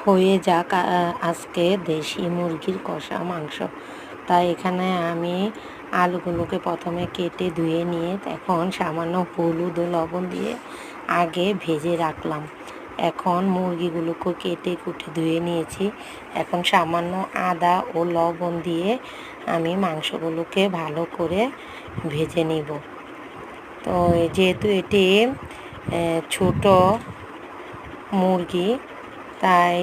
হয়ে যাক আজকে দেশি মুরগির কষা মাংস। তাই এখানে আমি আলুগুলোকে প্রথমে কেটে ধুয়ে নিয়ে এখন সামান্য হলুদ ও লবণ দিয়ে আগে ভেজে রাখলাম। এখন মুরগিগুলোকে কেটে কুটে ধুয়ে নিয়েছি। এখন সামান্য আদা ও লবণ দিয়ে আমি মাংসগুলোকে ভালো করে ভেজে নিব। তো যেহেতু এটি ছোট মুরগি, তাই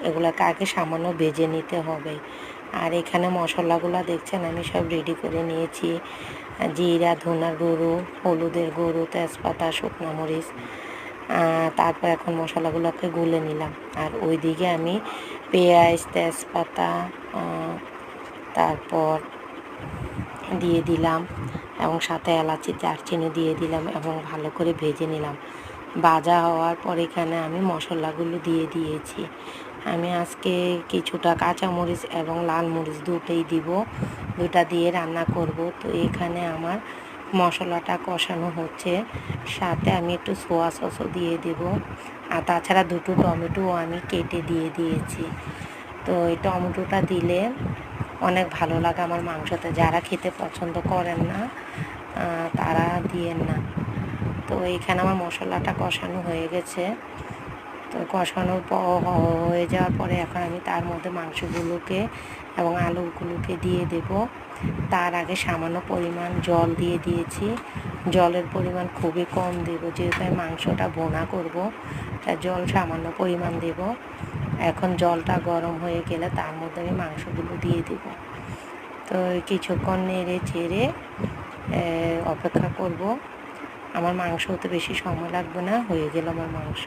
এগুলোকে আগে সামান্য ভেজে নিতে হবে। আর এখানে মশলাগুলো দেখছেন আমি সব রেডি করে নিয়েছি। জিরা, ধনার গুঁড়ো, হলুদের গুঁড়ো, তেজপাতা, শুকনো মরিচ। তারপর এখন মশলাগুলোকে গুলে নিলাম। আর ওইদিকে আমি পেঁয়াজ, তেজপাতা, তারপর দিয়ে দিলাম এবং সাথে এলাচি, দারচিনি দিয়ে দিলাম এবং ভালো করে ভেজে নিলাম। ভাজা হওয়ার পর এখানে আমি মশলাগুলো দিয়ে দিয়েছি। আমি আজকে কিছুটা কাঁচামরিচ এবং লাল মরিচ দুটোই দিব, দুটা দিয়ে রান্না করব। তো এখানে আমার মশলাটা কষানো হচ্ছে, সাথে আমি একটু সোয়া সসও দিয়ে দেব। আর তাছাড়া দুটো টমেটোও আমি কেটে দিয়ে দিয়েছি। তো এই টমেটোটা দিলে অনেক ভালো লাগে আমার মাংসতে। যারা খেতে পছন্দ করেন না তারা দিয়েন না। তো এইখানে আমার মশলাটা কষানো হয়ে গেছে। তো কষানোর হয়ে যাওয়ার পরে এখন আমি তার মধ্যে মাংসগুলোকে এবং আলুগুলোকে দিয়ে দেব। তার আগে সামান্য পরিমাণ জল দিয়ে দিয়েছি। জলের পরিমাণ খুবই কম দেব, যেহেতু আমি মাংসটা ভুনা করব, তাই জল সামান্য পরিমাণ দেব। এখন জলটা গরম হয়ে গেলে তার মধ্যে আমি মাংসগুলো দিয়ে দেব। তো কিছুক্ষণ নেড়ে চেড়ে অপেক্ষা করব। আমার মাংস হতে বেশি সময় লাগবে না, হয়ে গেল আমার মাংস।